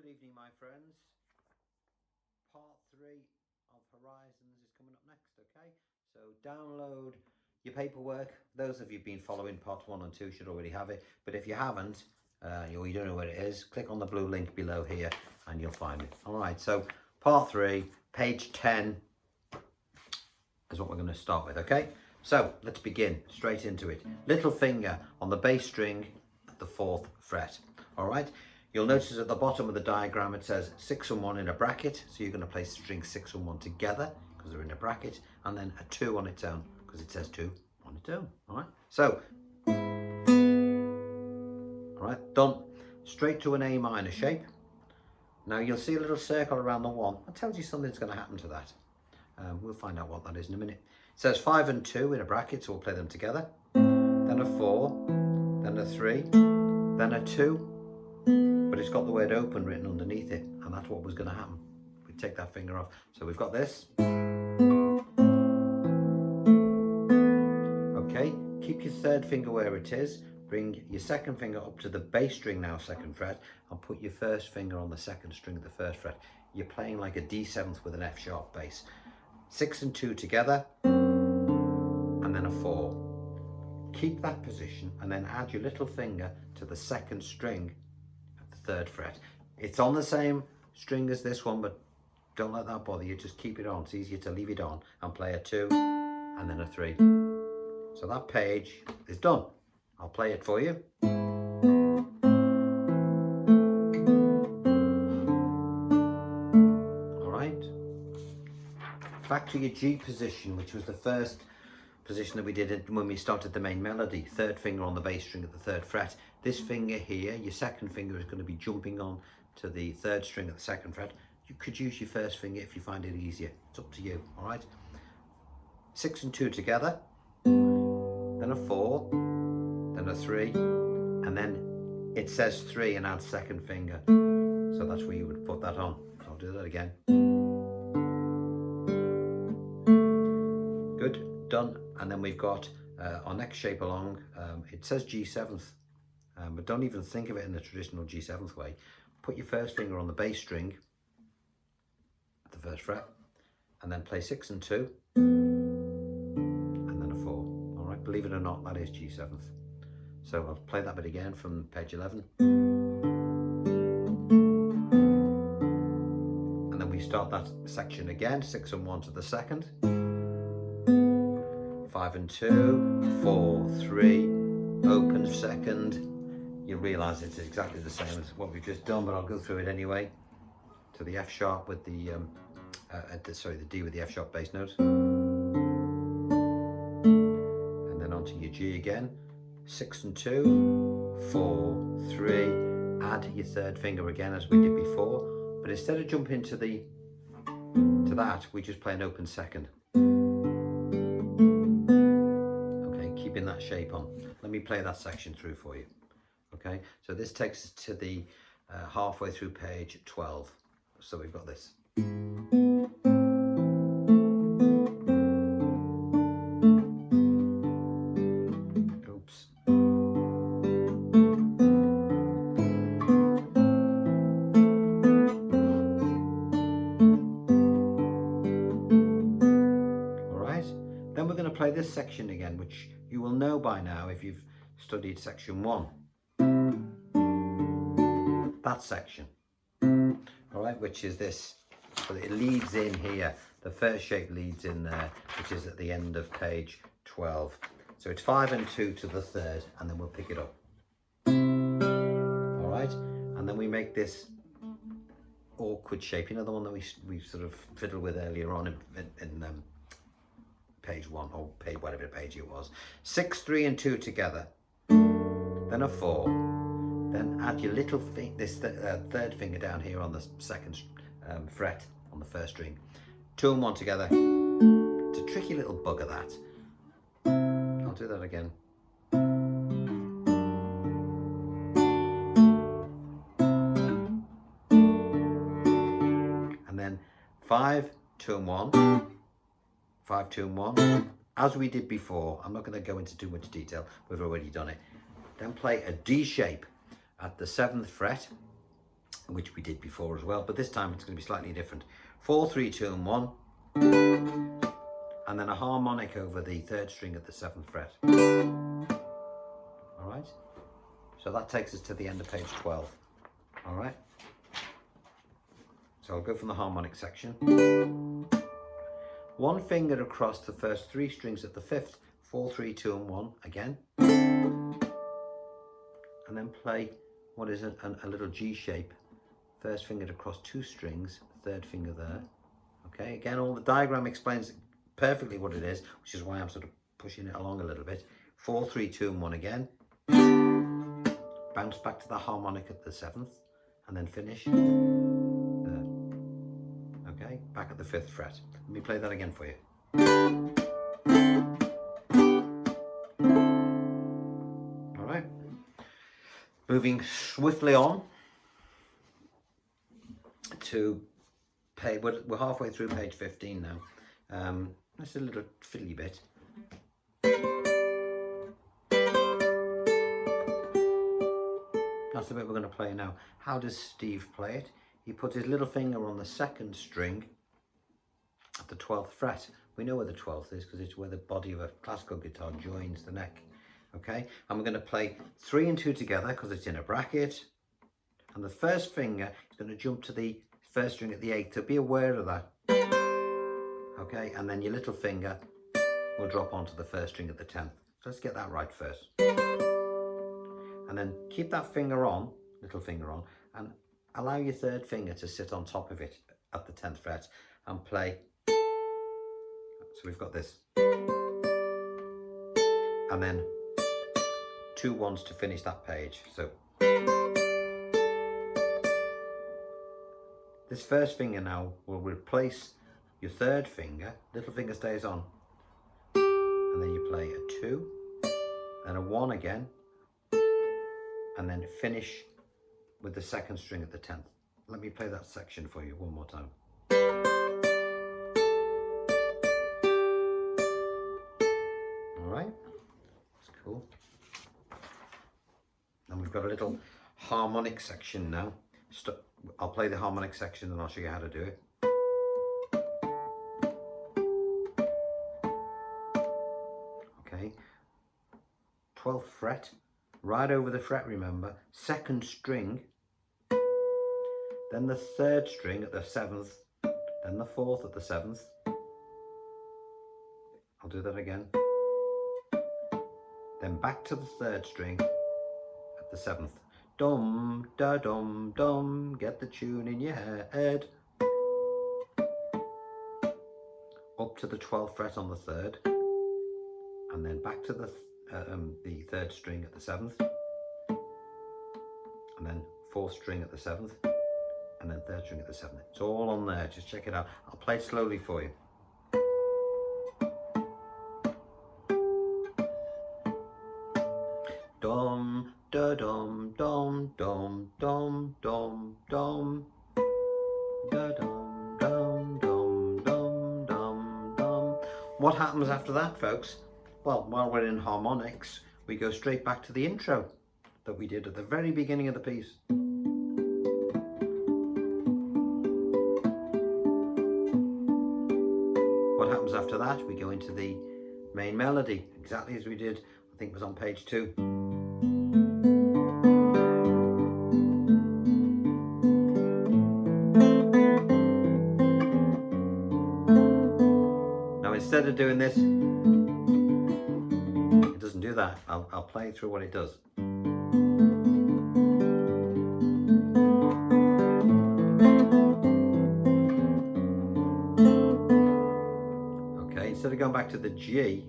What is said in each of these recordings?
evening, my friends. Part 3 of Horizons is coming up next, okay? So download your paperwork. Those of you who've been following part 1 and 2 should already have it. But if you haven't, or you don't know where it is, click on the blue link below here and you'll find it. All right, so part 3, page 10 is what we're going to start with, okay? So let's begin straight into it. Little finger on the bass string at the 4th fret. All right. You'll notice at the bottom of the diagram it says 6 and 1 in a bracket, so you're going to place strings 6 and 1 together because they're in a bracket, and then a 2 on its own because it says 2 on its own. All right, so all right, done. Straight to an A minor shape. Now you'll see a little circle around the 1. That tells you something's going to happen to that. We'll find out what that is in a minute. It says 5 and 2 in a bracket, so we'll play them together. Then a 4, then a 3, then a 2. But it's got the word open written underneath it, and that's what was going to happen. We take that finger off. So we've got this. Okay, keep your 3rd finger where it is. Bring your 2nd finger up to the bass string now, 2nd fret, and put your 1st finger on the 2nd string of the 1st fret. You're playing like a D7th with an F sharp bass. 6 and 2 together, and then a 4. Keep that position, and then add your little finger to the 2nd string, 3rd fret. It's on the same string as this one, but don't let that bother you. Just keep it on. It's easier to leave it on and play a 2 and then a 3. So that page is done. I'll play it for you. All right. Back to your G position, which was the first position that we did when we started the main melody. 3rd finger on the bass string at the 3rd fret. This finger here, your 2nd finger, is going to be jumping on to the 3rd string at the 2nd fret. You could use your 1st finger if you find it easier. It's up to you, all right? 6 and 2 together, then a 4, then a 3, and then it says 3 and add 2nd finger. So that's where you would put that on. So I'll do that again. Good, done. And then we've got our next shape along. It says G7th, but don't even think of it in the traditional G7th way. Put your 1st finger on the bass string at the 1st fret, and then play 6 and 2, and then a 4. All right, believe it or not, that is G7th. So I'll play that bit again from page 11. And then we start that section again, 6 and 1 to the 2nd. 5 and 2, 4, 3, open 2nd. You'll realise it's exactly the same as what we've just done, but I'll go through it anyway. To the F sharp with the, the D with the F sharp bass note. And then onto your G again. 6 and 2, 4, 3, add your 3rd finger again as we did before. But instead of jumping to that, we just play an open 2nd. Keeping that shape on. Let me play that section through for you. Okay, so this takes us to the halfway through page 12. So we've got this. Oops. All right, then we're going to play this section again, which you will know by now if you've studied section 1. That section, all right, which is this. So it leads in here. The 1st shape leads in there, which is at the end of page 12. So it's 5 and 2 to the 3rd, and then we'll pick it up. All right, and then we make this awkward shape. You know, the one that we sort of fiddled with earlier on in page 1, or page whatever page it was. 6, 3 and 2 together, then a 4, then add your little 3rd finger down here on the 2nd fret on the 1st string. 2 and 1 together. It's a tricky little bugger, that. I'll do that again. And then 5, 2 and 1. 5, 2 and 1, as we did before. I'm not going to go into too much detail, we've already done it. Then play a D shape at the 7th fret, which we did before as well, but this time it's going to be slightly different. 4, 3, 2 and 1, and then a harmonic over the 3rd string at the 7th fret. All right, so that takes us to the end of page 12. All right, so I'll go from the harmonic section. 1 finger across the first 3 strings at the 5th, 4, 3, 2 and 1 again, and then play what is a little G shape. 1st finger across 2 strings, 3rd finger there. Okay, again, all the diagram explains perfectly what it is, which is why I'm sort of pushing it along a little bit. 4, 3, 2 and 1 again. Bounce back to the harmonic at the 7th, and then finish there. Okay, back at the 5th fret. Let me play that again for you. All right, moving swiftly on to page, we're halfway through page 15 now. That's a little fiddly bit. That's the bit we're going to play now. How does Steve play it? He puts his little finger on the 2nd string at the 12th fret. We know where the 12th is because it's where the body of a classical guitar joins the neck. Okay, and we're going to play 3 and 2 together because it's in a bracket. And the 1st finger is going to jump to the 1st string at the 8th, so be aware of that. Okay, and then your little finger will drop onto the 1st string at the 10th. So let's get that right first. And then keep that finger on, little finger on, and allow your 3rd finger to sit on top of it at the 10th fret and play. So we've got this. And then 2 1s to finish that page. So this 1st finger now will replace your 3rd finger, little finger stays on, and then you play a 2, then a 1 again, and then finish with the 2nd string at the 10th. Let me play that section for you one more time. All right, that's cool. And we've got a little harmonic section now. I'll play the harmonic section and I'll show you how to do it. Okay, 12th fret, right over the fret, remember, 2nd string, then the 3rd string at the 7th, then the 4th at the 7th. I'll do that again. Then back to the 3rd string at the 7th. Dum, da, dum, dum, get the tune in your head. Up to the 12th fret on the 3rd, and then back to the 3rd string at the 7th, and then 4th string at the 7th, and then 3rd string at the 7th. It's all on there, just check it out. I'll play it slowly for you. Dum, da, dum, dum, dum, dum, dum, dum, da, dum, dum, dum, dum, dum, dum. What happens after that, folks? Well, while we're in harmonics, we go straight back to the intro that we did at the very beginning of the piece. What happens after that? We go into the main melody, exactly as we did, I think it was on page 2. Now instead of doing this, it doesn't do that. I'll play through what it does. Okay, instead of going back to the G,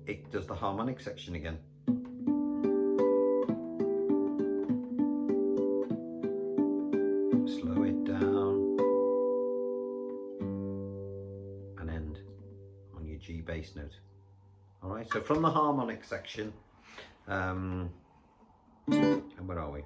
it does the harmonic section again. Slow it down and end on your G bass note. All right, so from the harmonic section, and where are we?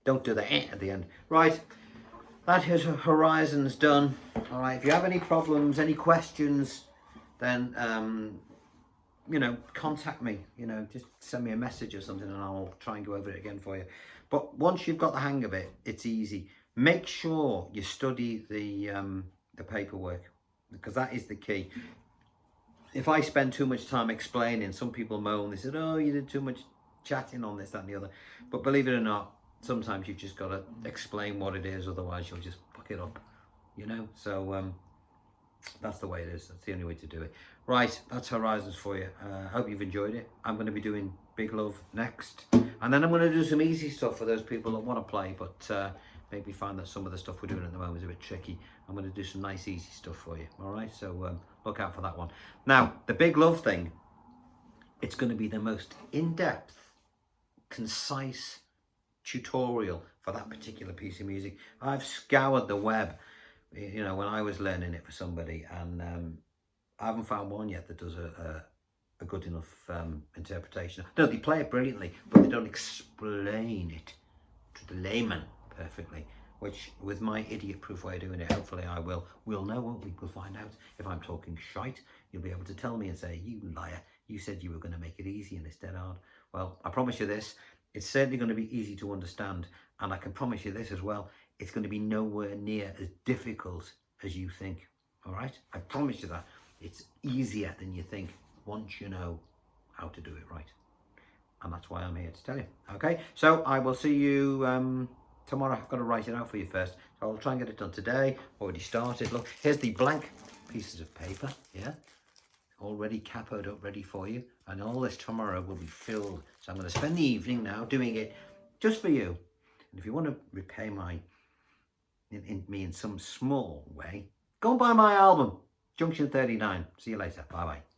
Don't do the at the end. Right, that is Horizons done. All right, if you have any problems, any questions, then you know, contact me. You know, just send me a message or something, and I'll try and go over it again for you. But once you've got the hang of it, it's easy. Make sure you study the paperwork, because that is the key. If I spend too much time explaining, some people moan. They said, "Oh, you did too much chatting on this, that, and the other." But believe it or not, sometimes you've just got to explain what it is, otherwise you'll just fuck it up, you know. So that's the way it is. That's the only way to do it. Right, that's Horizons for you. Hope you've enjoyed it. I'm going to be doing Big Love next, and then I'm going to do some easy stuff for those people that want to play, but maybe find that some of the stuff we're doing at the moment is a bit tricky. I'm going to do some nice easy stuff for you. All right, so look out for that one. Now, the Big Love thing, it's going to be the most in-depth, concise tutorial for that particular piece of music. I've scoured the web, you know, when I was learning it for somebody, and I haven't found one yet that does a good enough interpretation. No, they play it brilliantly, but they don't explain it to the layman perfectly, which with my idiot-proof way of doing it, hopefully I will. We'll know, won't we? We'll find out. If I'm talking shite, you'll be able to tell me and say, "You liar, you said you were going to make it easy and it's dead hard." Well, I promise you this, it's certainly going to be easy to understand, and I can promise you this as well, it's going to be nowhere near as difficult as you think. All right? I promise you that. It's easier than you think once you know how to do it right. And that's why I'm here to tell you. Okay? So I will see you tomorrow. I've got to write it out for you first. So I'll try and get it done today. Already started. Look, here's the blank pieces of paper. Yeah? Already capoed up, ready for you. And all this tomorrow will be filled. So I'm going to spend the evening now doing it just for you. And if you want to repay me in some small way, go and buy my album, Junction 39. See you later. Bye-bye.